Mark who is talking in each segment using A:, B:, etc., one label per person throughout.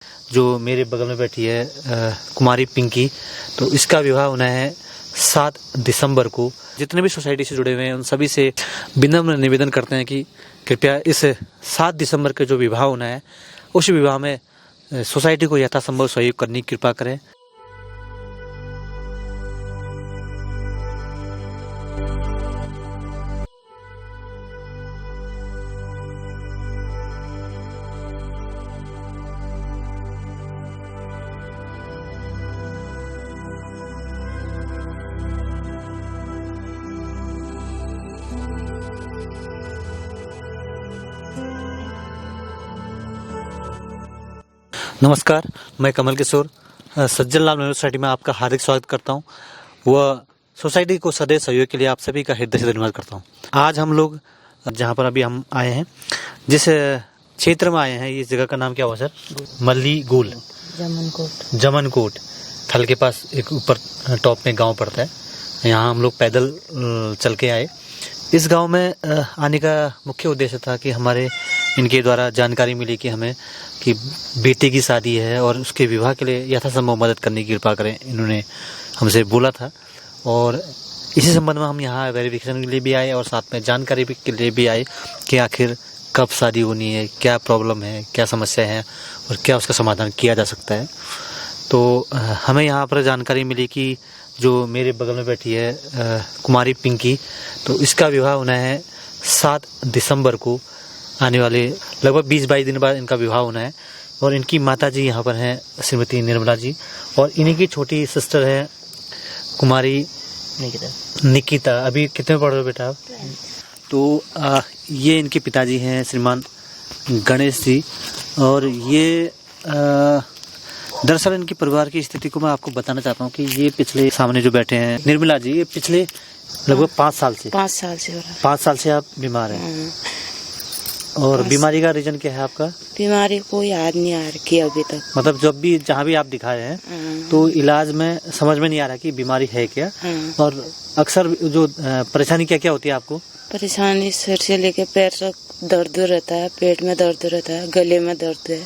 A: जो मेरे बगल में बैठी है कुमारी पिंकी, तो इसका विवाह होना है 7 दिसंबर को। जितने भी सोसाइटी से जुड़े हुए हैं उन सभी से विनम्र निवेदन करते हैं कि कृपया इस 7 दिसंबर के जो विवाह होना है उस विवाह में सोसाइटी को यथासंभव सहयोग करने की कृपा करें। नमस्कार, मैं कमल किशोर सज्जन लाल मेमोरियल सोसाइटी में आपका हार्दिक स्वागत करता हूं। वह सोसाइटी को सदैव सहयोग के लिए आप सभी का हृदय से धन्यवाद करता हूं। आज हम लोग जहां पर अभी हम आए हैं, जिस क्षेत्र में आए हैं, इस जगह का नाम क्या हुआ सर? मल्ली गोल जमनकोट थल के पास एक ऊपर टॉप में गांव पड़ता है। यहाँ हम लोग पैदल चल के आए। इस गांव में आने का मुख्य उद्देश्य था कि हमारे इनके द्वारा जानकारी मिली कि हमें कि बेटे की शादी है और उसके विवाह के लिए यथासंभव मदद करने की कृपा करें, इन्होंने हमसे बोला था। और इसी संबंध में हम यहाँ वेरिफिकेशन के लिए भी आए और साथ में जानकारी के लिए भी आए कि आखिर कब शादी होनी है, क्या प्रॉब्लम है, क्या समस्या है और क्या उसका समाधान किया जा सकता है। तो हमें यहाँ पर जानकारी मिली कि जो मेरे बगल में बैठी है कुमारी पिंकी, तो इसका विवाह होना है 7 दिसंबर को। आने वाले लगभग 20-22 दिन बाद इनका विवाह होना है। और इनकी माता जी यहाँ पर हैं श्रीमती निर्मला जी, और इन्हीं की छोटी सिस्टर है कुमारी निकिता। अभी कितने पढ़ रहे हो बेटा आप? तो ये इनके पिताजी हैं श्रीमान गणेश जी। और ये दरअसल इनके परिवार की स्थिति को मैं आपको बताना चाहता हूँ कि ये पिछले सामने जो बैठे हैं निर्मला जी, ये पिछले लगभग 5 साल से हो रहा है। 5 साल से आप बीमार हैं। और बीमारी का रीजन क्या है आपका?
B: बीमारी कोई याद नहीं आ रही अभी तक।
A: मतलब जब भी जहाँ भी आप दिखाए हैं तो इलाज में समझ में नहीं आ रहा कि बीमारी है क्या। और अक्सर जो परेशानी क्या क्या होती है आपको?
B: परेशानी सिर से लेके पैर तक दर्द रहता है, पेट में दर्द रहता है, गले में दर्द है।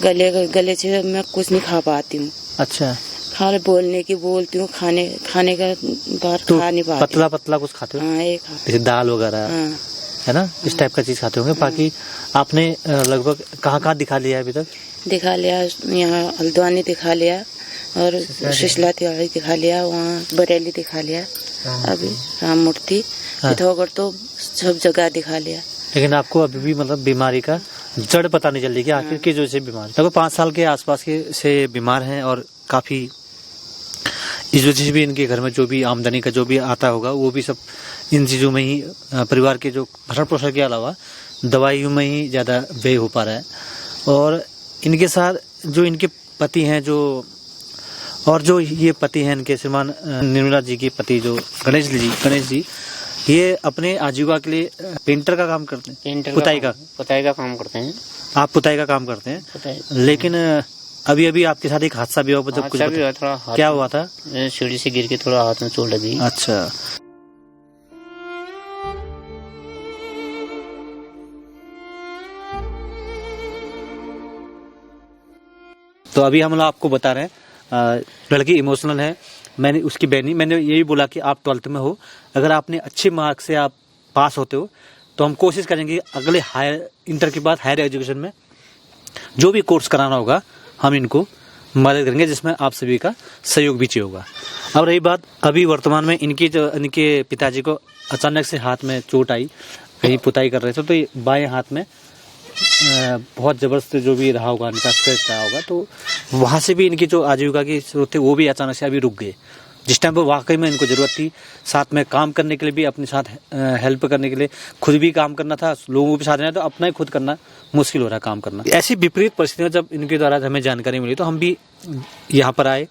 B: गले से मैं कुछ नहीं खा पाती हूँ। अच्छा। खाली बोलने की बोलती हूँ, खाने का बार तो खा नहीं पाती।
A: पतला कुछ खाते हो?
B: हाँ,
A: जैसे दाल वगैरह है ना, इस टाइप का चीज खाते होंगे। बाकी आपने लगभग कहाँ दिखा लिया है अभी तक? दिखा लिया,
B: यहाँ हल्द्वानी दिखा लिया और शिशला तिवारी दिखा लिया, वहाँ बरेली दिखा लिया, अभी राम मूर्ति पिथौरागढ़, तो सब जगह दिखा लिया।
A: लेकिन आपको अभी भी मतलब बीमारी का जड़ पता नहीं चल रही कि आखिर की जो से बीमारी। लगभग 5 साल के आसपास के से बीमार हैं और काफी इस वजह से भी इनके घर में जो भी आमदनी का जो भी आता होगा वो भी सब इन चीज़ों में ही, परिवार के जो भरण पोषण के अलावा दवाइयों में ही ज़्यादा व्यय हो पा रहा है। और इनके साथ जो इनके पति हैं जो ये पति हैं इनके श्रीमान निर्मला जी के पति जो गणेश जी, ये अपने आजीविका के लिए पेंटर का काम करते हैं, पुताई का काम करते हैं। आप पुताई का काम करते हैं, लेकिन अभी आपके साथ एक हादसा भी हुआ। जब कुछ क्या हुआ था?
B: सीढ़ी से गिर के थोड़ा हाथ में चोट लगी।
A: अच्छा। तो अभी हम लोग आपको बता रहे हैं, लड़की इमोशनल है। मैंने उसकी बहनी, मैंने यही बोला कि आप 12th में हो, अगर आपने अच्छे मार्क्स से आप पास होते हो तो हम कोशिश करेंगे अगले इंटर के बाद हायर एजुकेशन में जो भी कोर्स कराना होगा हम इनको मदद करेंगे, जिसमें आप सभी का सहयोग भी चाहिए होगा। अब रही बात, अभी वर्तमान में इनके पिताजी को अचानक से हाथ में चोट आई, कहीं पुताई कर रहे थे, तो ये बाएं हाथ में बहुत जबरदस्त जो भी रहा होगा, इनका स्क्रैच रहा होगा, तो वहाँ से भी इनकी जो आजीविका की जरूरत थी वो भी अचानक से अभी रुक गए। जिस टाइम पर वाकई में इनको जरूरत थी, साथ में काम करने के लिए भी, अपने साथ हेल्प करने के लिए, खुद भी काम करना था, लोगों को भी साथ रहना, तो अपना ही खुद करना मुश्किल हो रहा है काम करना। ऐसी विपरीत परिस्थितियों जब इनके द्वारा हमें जानकारी मिली तो हम भी यहाँ पर आए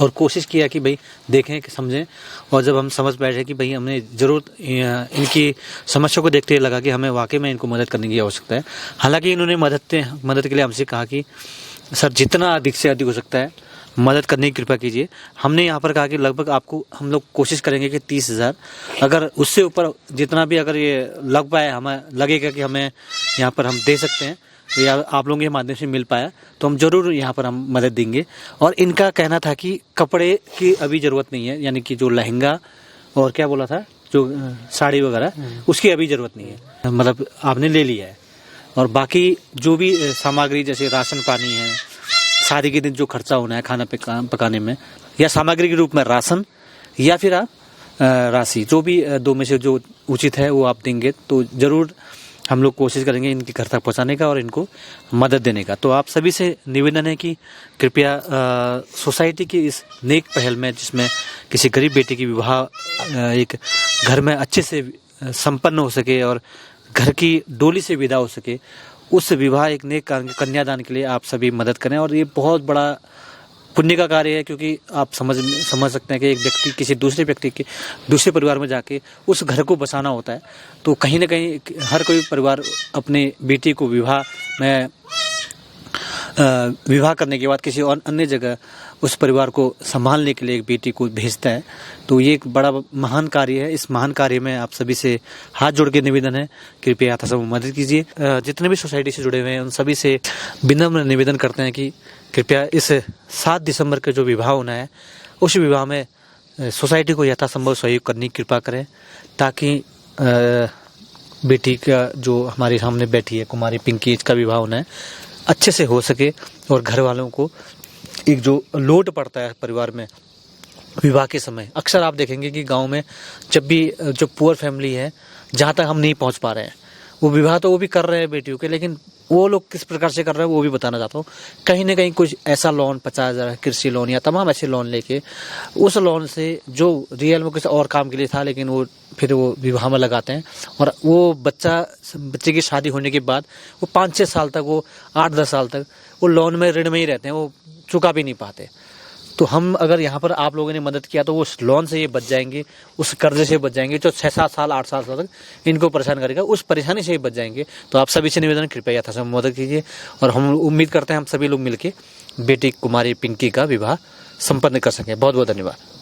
A: और कोशिश किया कि भाई देखें कि समझें। और जब हम समझ बैठे कि भाई हमने जरूरत इनकी समस्या को देखते लगा कि हमें वाकई में इनको मदद करने की आवश्यकता है। हालांकि इन्होंने मदद के लिए हमसे कहा कि सर जितना अधिक से अधिक हो सकता है मदद करने की कृपा कीजिए। हमने यहाँ पर कहा कि लगभग आपको हम लोग कोशिश करेंगे कि 30,000, अगर उससे ऊपर जितना भी अगर ये लग पाए, हमें लगेगा कि हमें यहाँ पर हम दे सकते हैं या आप लोगों के माध्यम से मिल पाया तो हम जरूर यहाँ पर हम मदद देंगे। और इनका कहना था कि कपड़े की अभी ज़रूरत नहीं है, यानी कि जो लहंगा और क्या बोला था जो साड़ी वगैरह उसकी अभी ज़रूरत नहीं है, मतलब आपने ले लिया है। और बाकी जो भी सामग्री जैसे राशन पानी है, शादी के दिन जो खर्चा होना है खाना पकाने में, या सामग्री के रूप में राशन या फिर आप राशि, जो भी दो में से जो उचित है वो आप देंगे तो ज़रूर हम लोग कोशिश करेंगे इनके घर तक पहुंचाने का और इनको मदद देने का। तो आप सभी से निवेदन है कि कृपया सोसाइटी की इस नेक पहल में, जिसमें किसी गरीब बेटी की विवाह एक घर में अच्छे से संपन्न हो सके और घर की डोली से विदा हो सके, उस विवाह एक नेक कन्यादान के लिए आप सभी मदद करें। और ये बहुत बड़ा पुण्य का कार्य है, क्योंकि आप समझ सकते हैं कि एक व्यक्ति किसी दूसरे व्यक्ति के दूसरे परिवार में जाके उस घर को बसाना होता है। तो कहीं ना कहीं हर कोई परिवार अपने बेटी को विवाह करने के बाद किसी और अन्य जगह उस परिवार को संभालने के लिए एक बेटी को भेजता है। तो ये एक बड़ा महान कार्य है। इस महान कार्य में आप सभी से हाथ जोड़ के निवेदन है, कृपया यथासंभव मदद कीजिए। जितने भी सोसाइटी से जुड़े हुए हैं उन सभी से विनम्र निवेदन करते हैं कि कृपया इस 7 दिसंबर के जो विवाह होना है उस विवाह में सोसाइटी को यथासंभव सहयोग करने की कृपा करें, ताकि बेटी का जो हमारे सामने बैठी है कुमारी पिंकी, इसका विवाह होना है अच्छे से हो सके और घर वालों को एक जो लोड पड़ता है परिवार में विवाह के समय। अक्सर आप देखेंगे कि गांव में जब भी जो पुअर फैमिली है, जहां तक हम नहीं पहुंच पा रहे हैं, वो विवाह तो वो भी कर रहे हैं बेटियों के, लेकिन वो लोग किस प्रकार से कर रहे हैं वो भी बताना चाहता हूँ। कहीं ना कहीं कुछ ऐसा लोन 50,000 कृषि लोन या तमाम ऐसे लोन लेके उस लोन से जो रियल में कुछ और काम के लिए था, लेकिन वो फिर वो विवाह में लगाते हैं और वो बच्चे की शादी होने के बाद वो 5-6 साल तक, वो 8-10 साल तक वो लोन में ऋण में ही रहते हैं, वो चुका भी नहीं पाते। तो हम अगर यहाँ पर आप लोगों ने मदद किया तो वो उस लोन से ये बच जाएंगे, उस कर्जे से बच जाएंगे जो 6-7 साल 8 साल तक इनको परेशान करेगा, उस परेशानी से ही बच जाएंगे। तो आप सभी से निवेदन कृपया यथासंभव मदद कीजिए और हम उम्मीद करते हैं हम सभी लोग मिलके बेटी कुमारी पिंकी का विवाह संपन्न कर सकें। बहुत बहुत धन्यवाद।